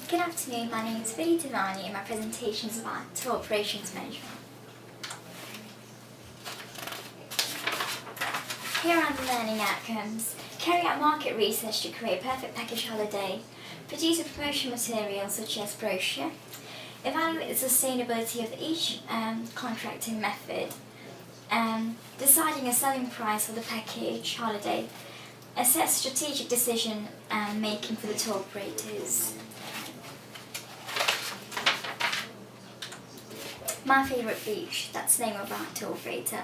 Good afternoon, my name is Viddhi Devani and my presentation is about tour operations management. Here are the learning outcomes. Carry out market research to create a perfect package holiday. Produce a promotion material such as brochure. Evaluate the sustainability of each contracting method. Deciding a selling price for the package holiday. Assess strategic decision making for the tour operators. My favourite beach, that's the name of our tour operator.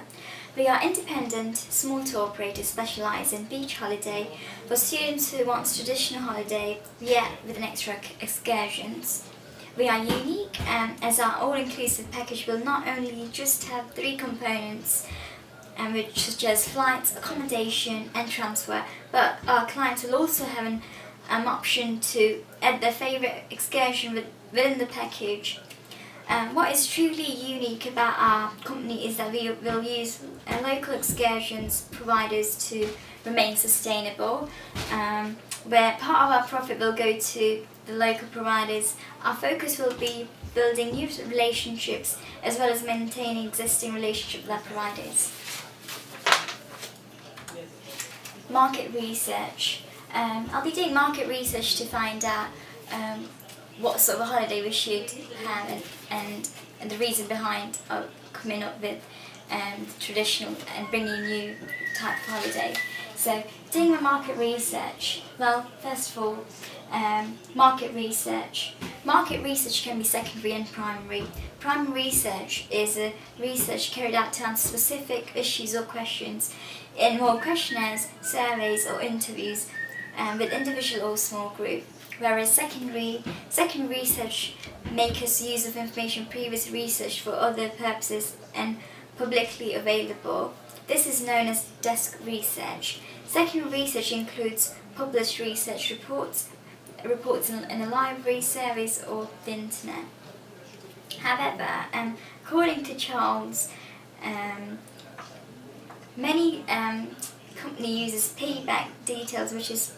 We are independent, small tour operators specialise in beach holiday for students who want traditional holiday yet with an extra excursions. We are unique as our all-inclusive package will not only just have 3 components which such as flights, accommodation and transfer, but our clients will also have an option to add their favourite excursion within the package. What is truly unique about our company is that we will use local excursions providers to remain sustainable, where part of our profit will go to the local providers. Our focus will be building new relationships as well as maintaining existing relationships with our providers. Market research. I'll be doing market research to find out what sort of a holiday we should have and the reason behind coming up with traditional and bringing new type of holiday. So doing my market research, well, first of all, market research. Market research can be secondary and primary. Primary research is a research carried out to answer specific issues or questions in more questionnaires, surveys or interviews with individual or small group. Whereas secondary research makes us use of information previously researched for other purposes and publicly available. This is known as desk research. Secondary research includes published research reports in a library, surveys or the internet. However, according to Charles, many company uses payback details, which is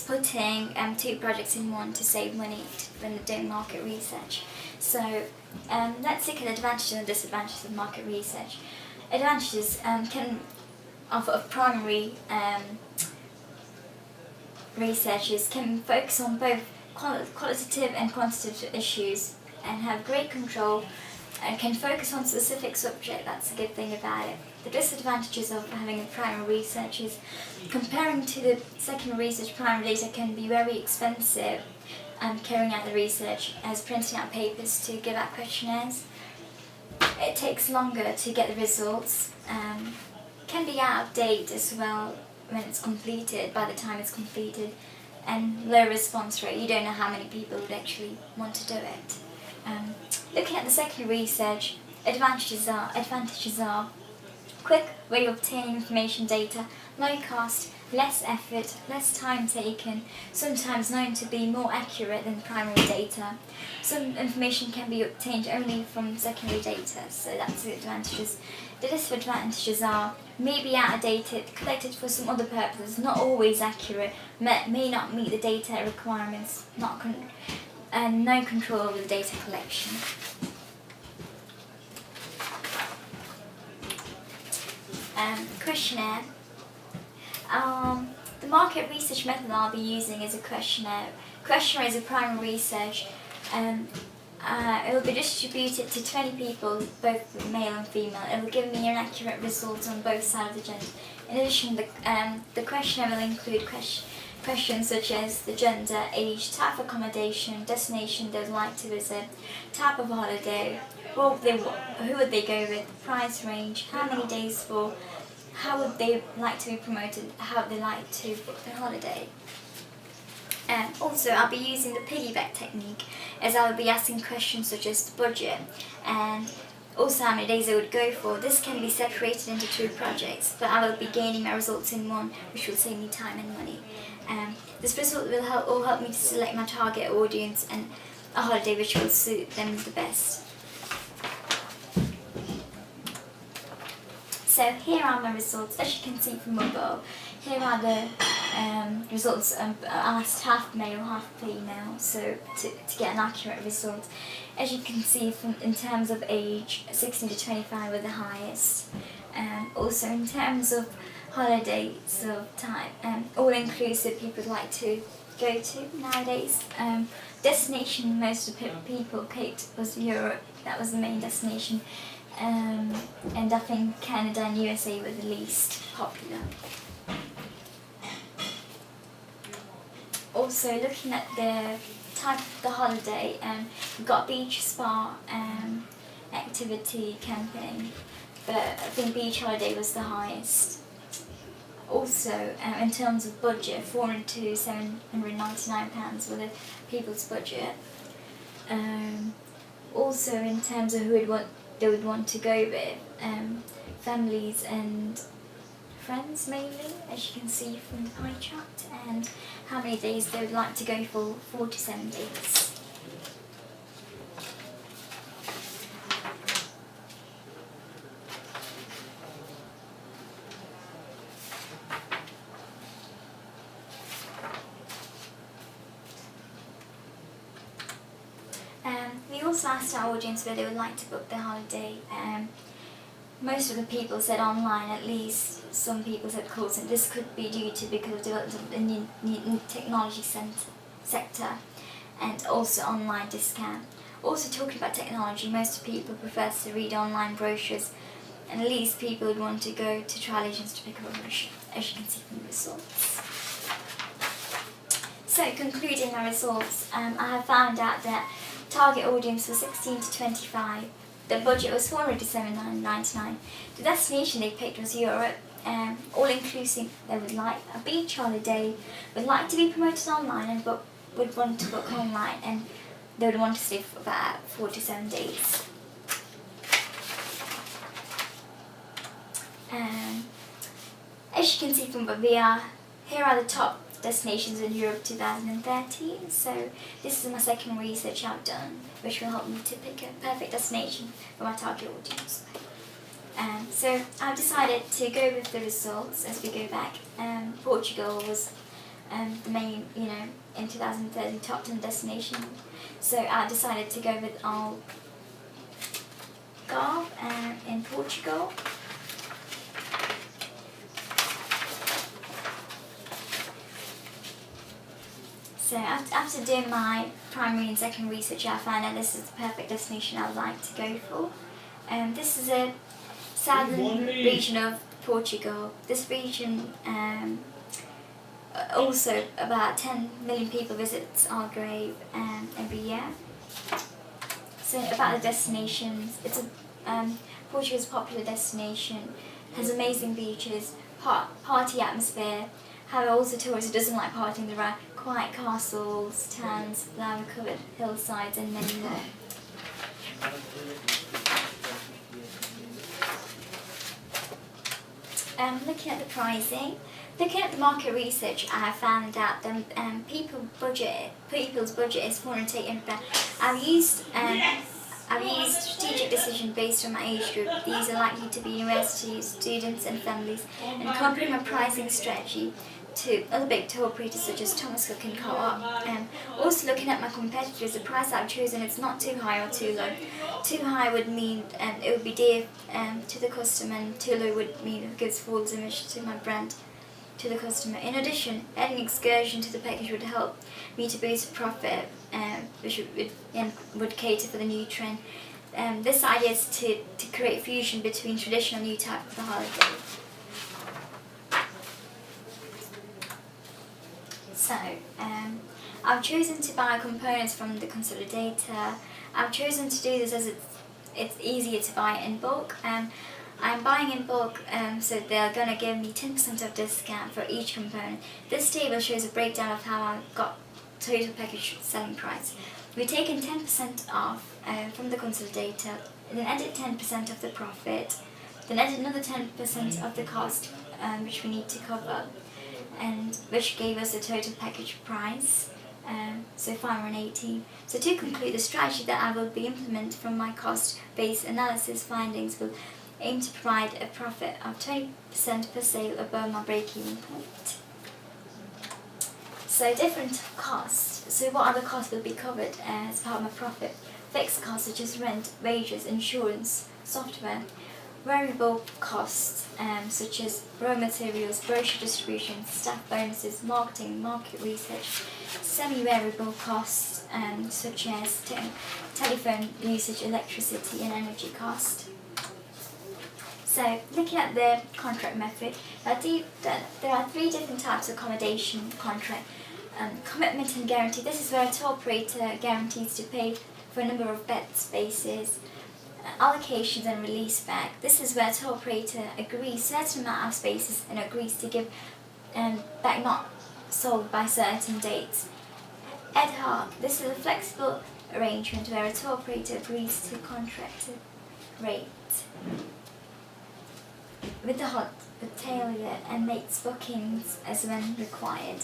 putting 2 projects in one to save money when they're doing market research. So let's look at the advantages and disadvantages of market research. Advantages of primary researchers can focus on both qualitative and quantitative issues and have great control and can focus on specific subject. That's a good thing about it. The disadvantages of having a primary research is comparing to the secondary research, primary data can be very expensive carrying out the research as printing out papers to give out questionnaires. It takes longer to get the results, can be out of date as well when it's completed, by the time it's completed, and low response rate. You don't know how many people would actually want to do it. Looking at the secondary research, advantages are quick way of obtaining information data, low cost, less effort, less time taken, sometimes known to be more accurate than primary data. Some information can be obtained only from secondary data, so that's the advantages. The disadvantages are maybe outdated, collected for some other purposes, not always accurate, may not meet the data requirements, and no control over the data collection. Questionnaire. The market research method I'll be using is a questionnaire. Questionnaire is a primary research. It will be distributed to 20 people, both male and female. It will give me an accurate result on both sides of the gender. In addition, the questionnaire will include questions such as the gender, age, type of accommodation, destination they would like to visit, type of holiday, who would they go with, price range, how many days for, how would they like to be promoted, how would they like to book their holiday. Also, I'll be using the piggyback technique as I will be asking questions such as the budget and also how many days I would go for. This can be separated into 2 projects, but I will be gaining my results in one, which will save me time and money. This result will help me to select my target audience and a holiday which will suit them the best. So here are my results. As you can see from above, here are the results. I asked half male, half female, so to get an accurate result. As you can see, in terms of age, 16 to 25 were the highest. Also in terms of holidays of time, all-inclusive people would like to go to nowadays. Destination most of the people picked was Europe. That was the main destination. And I think Canada and USA were the least popular. Also, looking at the type of the holiday, we've got beach, spa, activity, camping, but I think beach holiday was the highest. Also, in terms of budget, £400 to £799 were the people's budget. Also, in terms of who they would want to go with, families and friends mainly, as you can see from the pie chart, and how many days they would like to go for, 4 to 7 days. We also asked our audience where they would like to book their holiday. Most of the people said online, at least some people said calls, and this could be due to because of development of the new technology sector and also online discount. Also talking about technology, most people prefer to read online brochures, and at least people would want to go to trial agents to pick up a brochure, as you can see from the results. So concluding my results, I have found out that target audience was 16 to 25. The budget was £400 to £799. The destination they picked was Europe. All-inclusive, they would like a beach holiday, would like to be promoted online and would want to book online, and they would want to stay for about 4 to 7 days. As you can see from Bavia, here are the top destinations in Europe 2013. So this is my second research I've done, which will help me to pick a perfect destination for my target audience. So I've decided to go with the results as we go back. Portugal was the main, in 2013 top 10 destination. So I decided to go with Algarve in Portugal. So after doing my primary and secondary research, I found out this is the perfect destination I would like to go for. This is a southern region of Portugal. This region, also about 10 million people visit Algarve every year. So about the destinations, it's Portugal's popular destination, has amazing beaches, party atmosphere. However, also tourists who doesn't like partying, there are quiet castles, towns, flower-covered hillsides, and many more. Looking at the pricing, looking at the market research, I have found out that people's budget is £408. I've used strategic decision based on my age group. These are likely to be university students and families, and comparing my pricing strategy to other big tour operators such as Thomas Cook and Co-op. Also looking at my competitors, the price I've chosen is not too high or too low. Too high would mean it would be dear to the customer, and too low would mean it gives false image to my brand to the customer. In addition, adding excursion to the package would help me to boost profit, which would cater for the new trend. This idea is to create fusion between traditional and new type of the holiday. So, I've chosen to buy components from the consolidator. I've chosen to do this as it's easier to buy in bulk. I'm buying in bulk, so they're going to give me 10% of discount for each component. This table shows a breakdown of how I got total package selling price. We've taken 10% off from the consolidator, then added 10% of the profit, then added another 10% of the cost which we need to cover, and which gave us a total package price, so 580. So to conclude, the strategy that I will be implementing from my cost-based analysis findings will aim to provide a profit of 20% per sale above my break-even point. So different costs. So what other costs will be covered as part of my profit? Fixed costs such as rent, wages, insurance, software. Variable costs such as raw materials, brochure distribution, staff bonuses, marketing, market research. Semi-variable costs such as telephone usage, electricity and energy cost. So looking at the contract method, there are 3 different types of accommodation contract. Commitment and guarantee. This is where a tour operator guarantees to pay for a number of bed spaces. Allocations and release back. This is where a tour operator agrees certain amount of spaces and agrees to give back not sold by certain dates. Ad hoc. This is a flexible arrangement where a tour operator agrees to contracted rate with the hotelier and makes bookings as when required.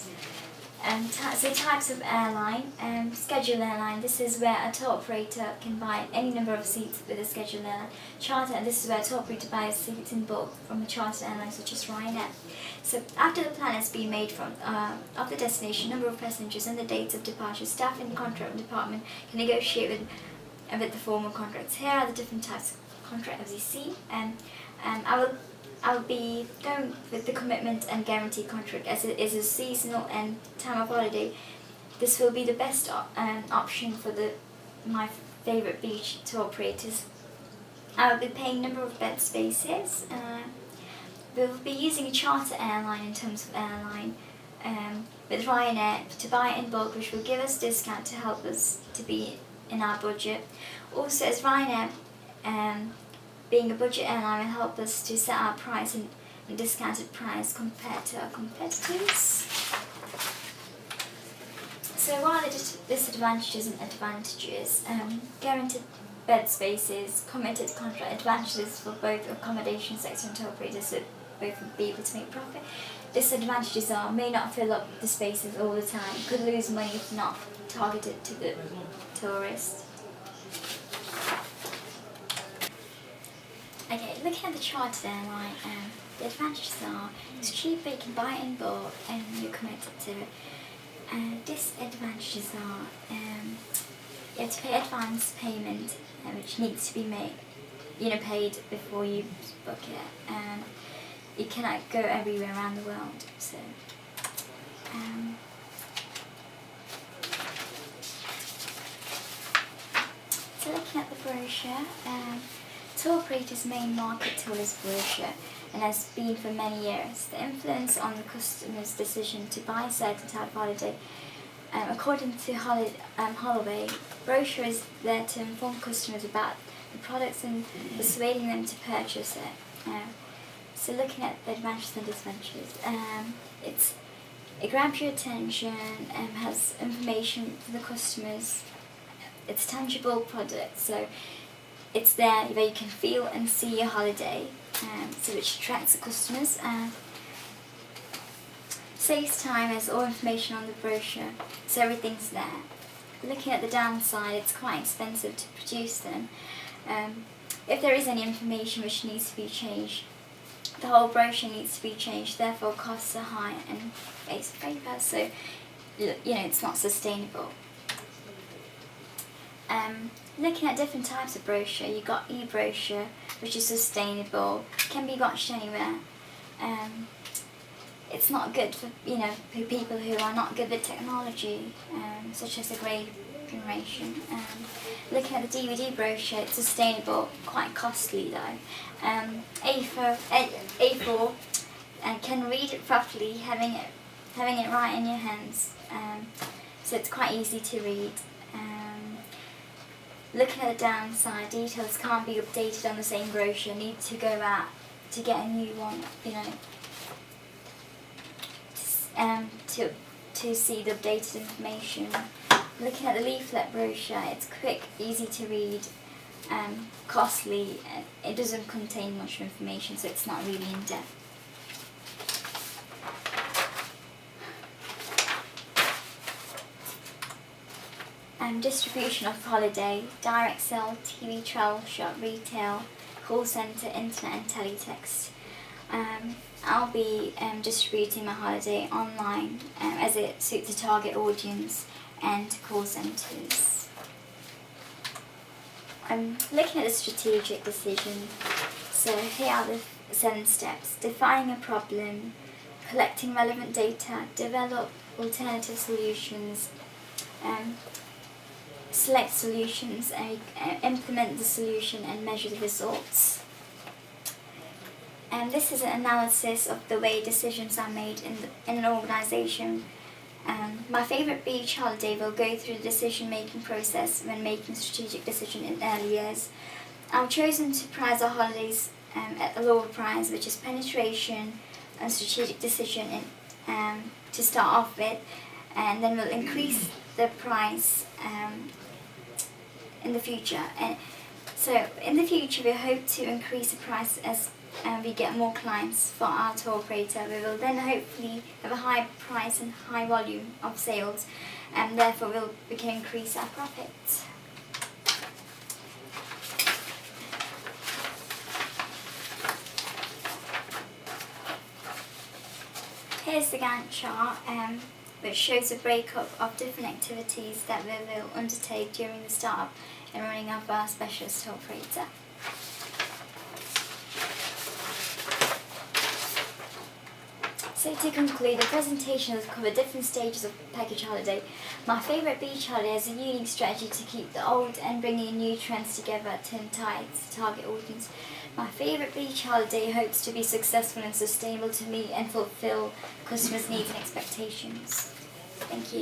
So types of airline, scheduled airline. This is where a tour operator can buy any number of seats with a scheduled airline. Charter, and this is where a tour operator buys seats in bulk from a chartered airline such as Ryanair. So after the plan has been made of the destination, number of passengers and the dates of departure, staff in the contract department can negotiate with the formal contracts. Here are the different types of contract as you see. I will be going with the commitment and guarantee contract as it is a seasonal and time of holiday. This will be the best option for my favourite beach tour operators. I will be paying number of bed spaces. We will be using a charter airline in terms of airline with Ryanair to buy in bulk, which will give us discount to help us to be in our budget. Also, as Ryanair being a budget airline will help us to set our price and discounted price compared to our competitors. So what are the disadvantages and advantages? Guaranteed bed spaces, committed contract advantages for both accommodation sector and tour operators, so both will be able to make profit. Disadvantages are may not fill up the spaces all the time, could lose money if not targeted to the tourists. Okay, looking at the chartered airline, the advantages are it's cheaper, you can buy it in bulk and you're committed to it. Disadvantages are you have to pay advance payment which needs to be paid before you book it. You cannot go everywhere around the world. So looking at the brochure, tour operators' main market tool is brochure and has been for many years. The influence on the customer's decision to buy a certain type of holiday. According to Holloway, brochure is there to inform customers about the products and persuading them to purchase it. So looking at the advantages and disadvantages, it grabs your attention and has information for the customers. It's a tangible product, so it's there where you can feel and see your holiday, so which attracts the customers. Saves time as all information on the brochure, so everything's there. Looking at the downside, it's quite expensive to produce them. If there is any information which needs to be changed, the whole brochure needs to be changed, therefore costs are high and it's paper, so it's not sustainable. Looking at different types of brochure, you got e-brochure, which is sustainable, can be watched anywhere. It's not good for people who are not good with technology, such as the grey generation. Looking at the DVD brochure, it's sustainable, quite costly though. A4 and can read it properly, having it right in your hands, so it's quite easy to read. Looking at the downside, details can't be updated on the same brochure, need to go out to get a new one, to see the updated information. Looking at the leaflet brochure, it's quick, easy to read, costly, it doesn't contain much information, so it's not really in depth. Distribution of holiday, direct sell, TV, travel shop, retail, call centre, internet and teletext. I'll be distributing my holiday online as it suits the target audience and call centres. I'm looking at the strategic decision. So here are the 7 steps. Defining a problem, collecting relevant data, develop alternative solutions, select solutions, implement the solution and measure the results. And this is an analysis of the way decisions are made in an organisation. My favourite beach holiday will go through the decision-making process when making strategic decisions in early years. I've chosen to price our holidays at a lower price, which is penetration and strategic decision to start off with, and then we'll increase the price in the future. And so in the future we hope to increase the price as we get more clients for our tour operator. We will then hopefully have a high price and high volume of sales, and therefore we can increase our profits. Here's the Gantt chart, which shows a breakup of different activities that we will undertake during the startup and running of our specialist tour operator. So to conclude, the presentation has covered different stages of package holiday. My favourite beach holiday is a unique strategy to keep the old and bringing new trends together to entice the target audience. My favourite beach holiday hopes to be successful and sustainable to meet and fulfil customers' needs and expectations. Thank you.